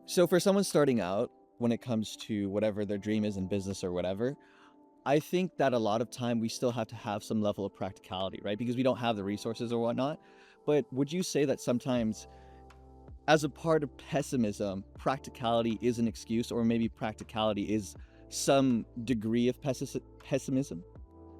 So for someone starting out, when it comes to whatever their dream is in business or whatever, I think that a lot of time we still have to have some level of practicality, right? Because we don't have the resources or whatnot. But would you say that sometimes, as a part of pessimism, practicality is an excuse, or maybe practicality is some degree of pessimism?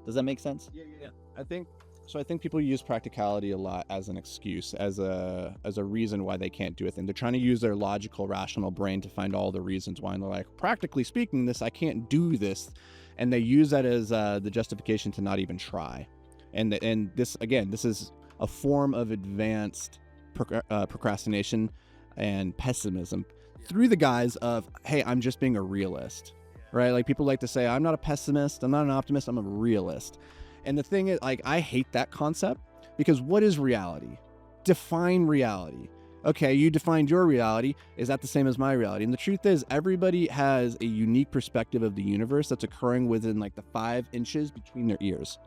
Does that make sense? Yeah. I think so. I think people use practicality a lot as an excuse, as a reason why they can't do a thing. They're trying to use their logical, rational brain to find all the reasons why, and they're like, practically speaking, this I can't do this, and they use that as the justification to not even try. And this again, this is a form of advanced procrastination and pessimism through the guise of, hey, I'm just being a realist, right? Like people like to say, I'm not a pessimist, I'm not an optimist, I'm a realist. And the thing is, like, I hate that concept because what is reality? Define reality. Okay, you defined your reality. Is that the same as my reality? And the truth is, everybody has a unique perspective of the universe that's occurring within like the 5 inches between their ears.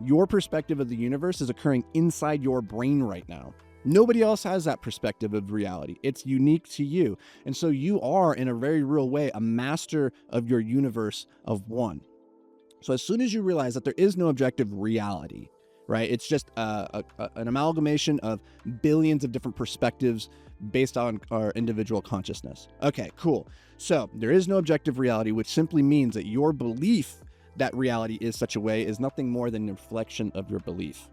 Your perspective of the universe is occurring inside your brain right now. Nobody else has that perspective of reality. It's unique to you. And so you are, in a very real way, a master of your universe of one. So as soon as you realize that there is no objective reality, right? It's just an amalgamation of billions of different perspectives based on our individual consciousness. Okay, cool. So there is no objective reality, which simply means that your belief that reality is such a way is nothing more than a reflection of your belief.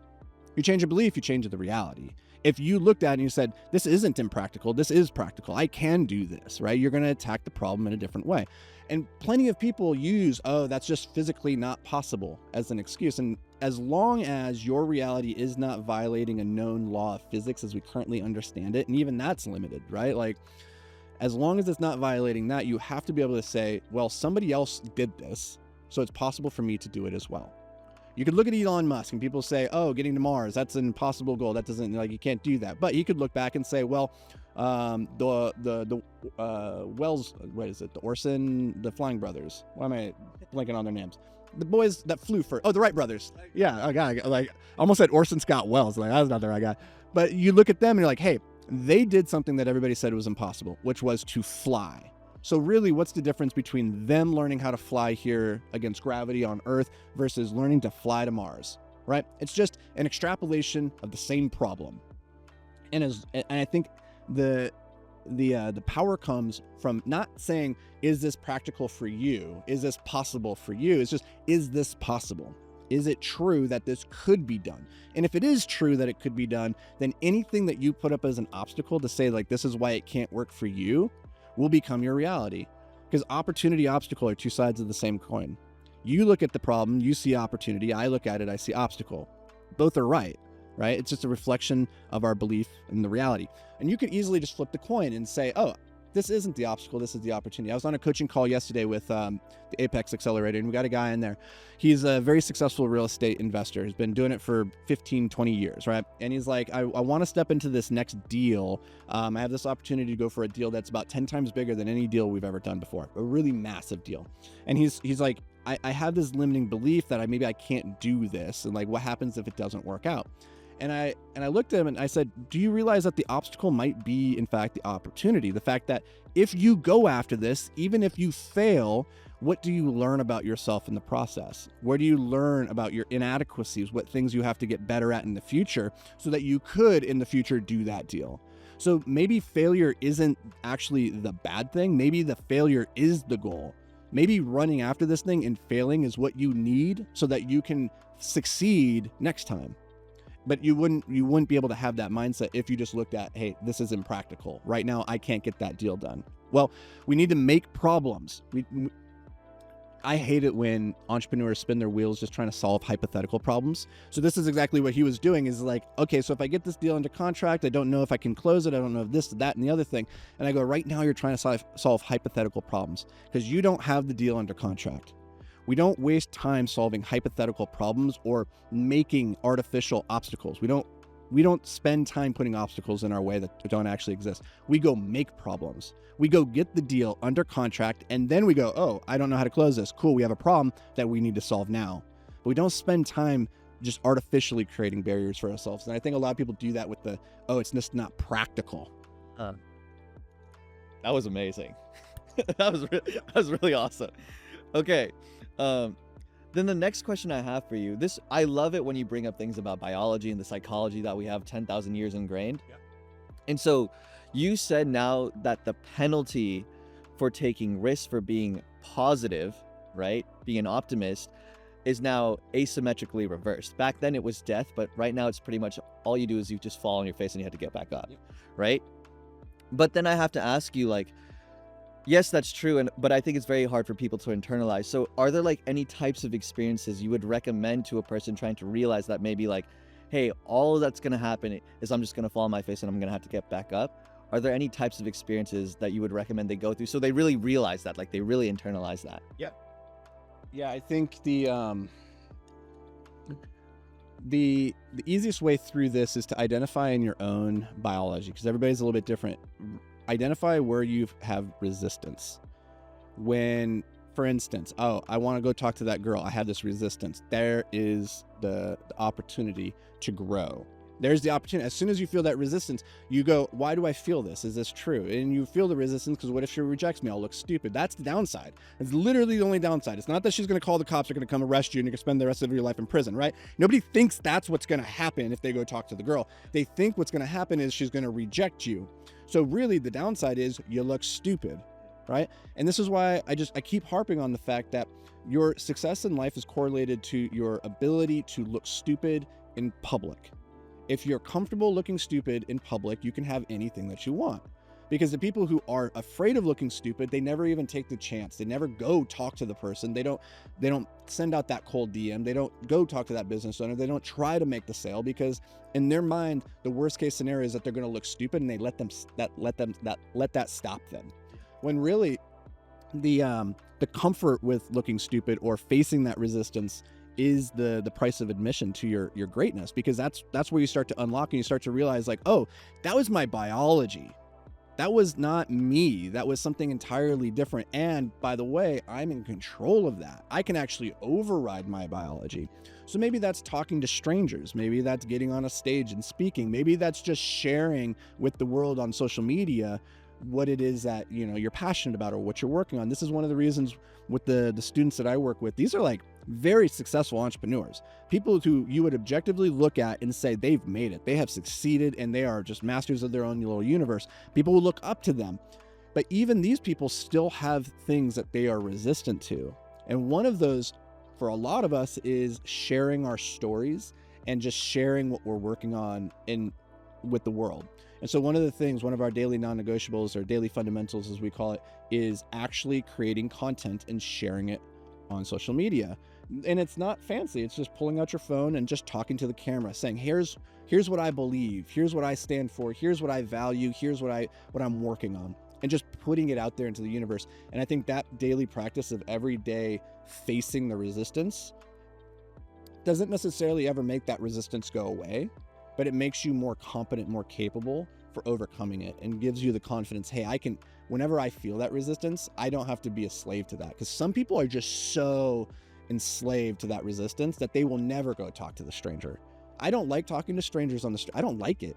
You change your belief, you change the reality. If you looked at it and you said, this isn't impractical, this is practical, I can do this, right? You're going to attack the problem in a different way. And plenty of people use, oh, that's just physically not possible as an excuse. And as long as your reality is not violating a known law of physics as we currently understand it, and even that's limited, right? Like, as long as it's not violating that, you have to be able to say, well, somebody else did this, so it's possible for me to do it as well. You could look at Elon Musk and people say, oh, getting to Mars, that's an impossible goal. That doesn't, like, you can't do that. But he could look back and say, well, the Wells, what is it? The Orson, the Flying Brothers. Why am I blanking on their names? The boys that flew for, the Wright brothers. Yeah, I like, almost said Orson Scott Wells. Like, that's not the right guy. But you look at them and you're like, hey, they did something that everybody said was impossible, which was to fly. So really, what's the difference between them learning how to fly here against gravity on Earth versus learning to fly to Mars, right? It's just an extrapolation of the same problem. And I think the power comes from not saying, is this practical for you? Is this possible for you? It's just, is this possible? Is it true that this could be done? And if it is true that it could be done, then anything that you put up as an obstacle to say, like, this is why it can't work for you, will become your reality. Because opportunity, obstacle are two sides of the same coin. You look at the problem, you see opportunity. I look at it, I see obstacle. Both are right? It's just a reflection of our belief in the reality. And you could easily just flip the coin and say, oh, this isn't the obstacle, this is the opportunity. I was on a coaching call yesterday with the Apex Accelerator, and we got a guy in there. He's a very successful real estate investor. He's been doing it for 15, 20 years, right? And he's like, I want to step into this next deal. I have this opportunity to go for a deal that's about 10 times bigger than any deal we've ever done before, a really massive deal. And he's like, I have this limiting belief that maybe I can't do this, and like, what happens if it doesn't work out? And I looked at him and I said, do you realize that the obstacle might be, in fact, the opportunity? The fact that if you go after this, even if you fail, what do you learn about yourself in the process? Where do you learn about your inadequacies? What things you have to get better at in the future so that you could, in the future, do that deal? So maybe failure isn't actually the bad thing. Maybe the failure is the goal. Maybe running after this thing and failing is what you need so that you can succeed next time. But you wouldn't be able to have that mindset if you just looked at, hey, this is impractical. Right now, I can't get that deal done. Well, we need to make problems. I hate it when entrepreneurs spin their wheels just trying to solve hypothetical problems. So this is exactly what he was doing, is like, okay, so if I get this deal under contract, I don't know if I can close it. I don't know if this, that, and the other thing. And I go, right now you're trying to solve hypothetical problems because you don't have the deal under contract. We don't waste time solving hypothetical problems or making artificial obstacles. We don't spend time putting obstacles in our way that don't actually exist. We go make problems. We go get the deal under contract, and then we go, oh, I don't know how to close this. Cool, we have a problem that we need to solve now. But we don't spend time just artificially creating barriers for ourselves. And I think a lot of people do that with it's just not practical. That was amazing. That was really awesome. Okay. Um, then the next question I have for you, this I love it when you bring up things about biology and the psychology that we have 10,000 years ingrained. Yeah. And so you said now that the penalty for taking risks, for being positive, right? Being an optimist is now asymmetrically reversed. Back then it was death, but right now it's pretty much all you do is you just fall on your face and you have to get back up, Yep. right? But then I have to ask you, like, yes, that's true, but I think it's very hard for people to internalize. So, are there like any types of experiences you would recommend to a person trying to realize that maybe like, hey, all that's gonna happen is I'm just gonna fall on my face and I'm gonna have to get back up? Are there any types of experiences that you would recommend they go through so they really realize that, like they really internalize that? Yeah, I think the easiest way through this is to identify in your own biology, because everybody's a little bit different. Identify where you have resistance. When, for instance, oh, I want to go talk to that girl, I have this resistance. There is the opportunity to grow. There's the opportunity. As soon as you feel that resistance, you go, why do I feel this? Is this true? And you feel the resistance because what if she rejects me? I'll look stupid. That's the downside. It's literally the only downside. It's not that she's going to call the cops, are going to come arrest you, and you're going to spend the rest of your life in prison, right? Nobody thinks that's what's going to happen if they go talk to the girl. They think what's going to happen is she's going to reject you. So really the downside is you look stupid, right? And this is why I keep harping on the fact that your success in life is correlated to your ability to look stupid in public. If you're comfortable looking stupid in public, you can have anything that you want. Because the people who are afraid of looking stupid, they never even take the chance. They never go talk to the person. They don't send out that cold DM. They don't go talk to that business owner. They don't try to make the sale, because in their mind, the worst case scenario is that they're going to look stupid, and they let that stop them. When really the comfort with looking stupid or facing that resistance is the price of admission to your greatness, because that's where you start to unlock and you start to realize, like, oh, that was my biology. That was not me. That was something entirely different. And by the way, I'm in control of that. I can actually override my biology. So maybe that's talking to strangers. Maybe that's getting on a stage and speaking. Maybe that's just sharing with the world on social media what it is that, you know, you're passionate about or what you're working on. This is one of the reasons with the students that I work with. These are like very successful entrepreneurs, people who you would objectively look at and say they've made it, they have succeeded, and they are just masters of their own little universe. People will look up to them, but even these people still have things that they are resistant to. And one of those for a lot of us is sharing our stories and just sharing what we're working on with the world. And so one of our daily non-negotiables, or daily fundamentals as we call it, is actually creating content and sharing it on social media. And it's not fancy. It's just pulling out your phone and just talking to the camera, saying, here's what I believe, here's what I stand for, here's what I value, here's what I'm working on, and just putting it out there into the universe. And I think that daily practice of every day facing the resistance doesn't necessarily ever make that resistance go away, but it makes you more competent, more capable for overcoming it, and gives you the confidence, hey, I can, whenever I feel that resistance, I don't have to be a slave to that. Because some people are just so enslaved to that resistance that they will never go talk to the stranger. I don't like talking to strangers on the street. I don't like it,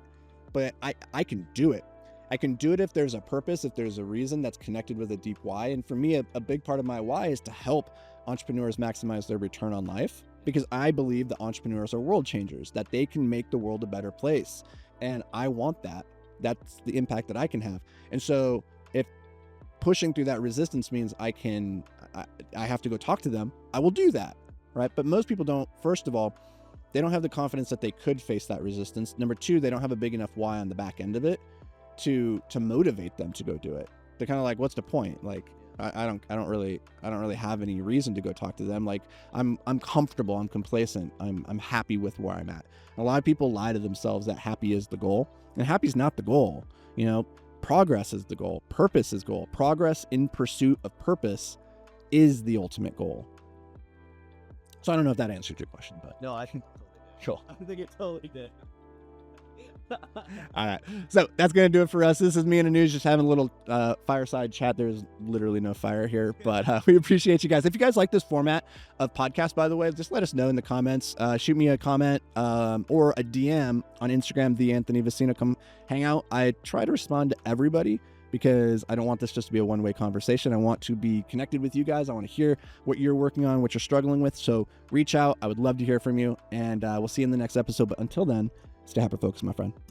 but I can do it. I can do it if there's a purpose, if there's a reason that's connected with a deep why. And for me, a big part of my why is to help entrepreneurs maximize their return on life, because I believe that entrepreneurs are world changers, that they can make the world a better place. And I want that. That's the impact that I can have. And so if pushing through that resistance means I have to go talk to them, I will do that, right? But most people don't. First of all, they don't have the confidence that they could face that resistance. Number two, they don't have a big enough why on the back end of it to motivate them to go do it. They're kind of like, what's the point? Like, I don't really have any reason to go talk to them. Like, I'm comfortable, I'm complacent, I'm happy with where I'm at. A lot of people lie to themselves that happy is the goal, and happy's not the goal. You know, progress is the goal, purpose is goal. Progress in pursuit of purpose is the ultimate goal. So I don't know if that answered your question, but No, I think cool. I think it totally did. All right, so that's gonna do it for us. This is me and Anuj just having a little fireside chat. There's literally no fire here, but we appreciate you guys. If you guys like this format of podcast, by the way, just let us know in the comments. Shoot me a comment or a DM on Instagram, the Anthony Vicino. Come hang out. I try to respond to everybody, because I don't want this just to be a one-way conversation. I want to be connected with you guys. I want to hear what you're working on, what you're struggling with. So reach out. I would love to hear from you, and we'll see you in the next episode. But until then, stay hyper focused, my friend.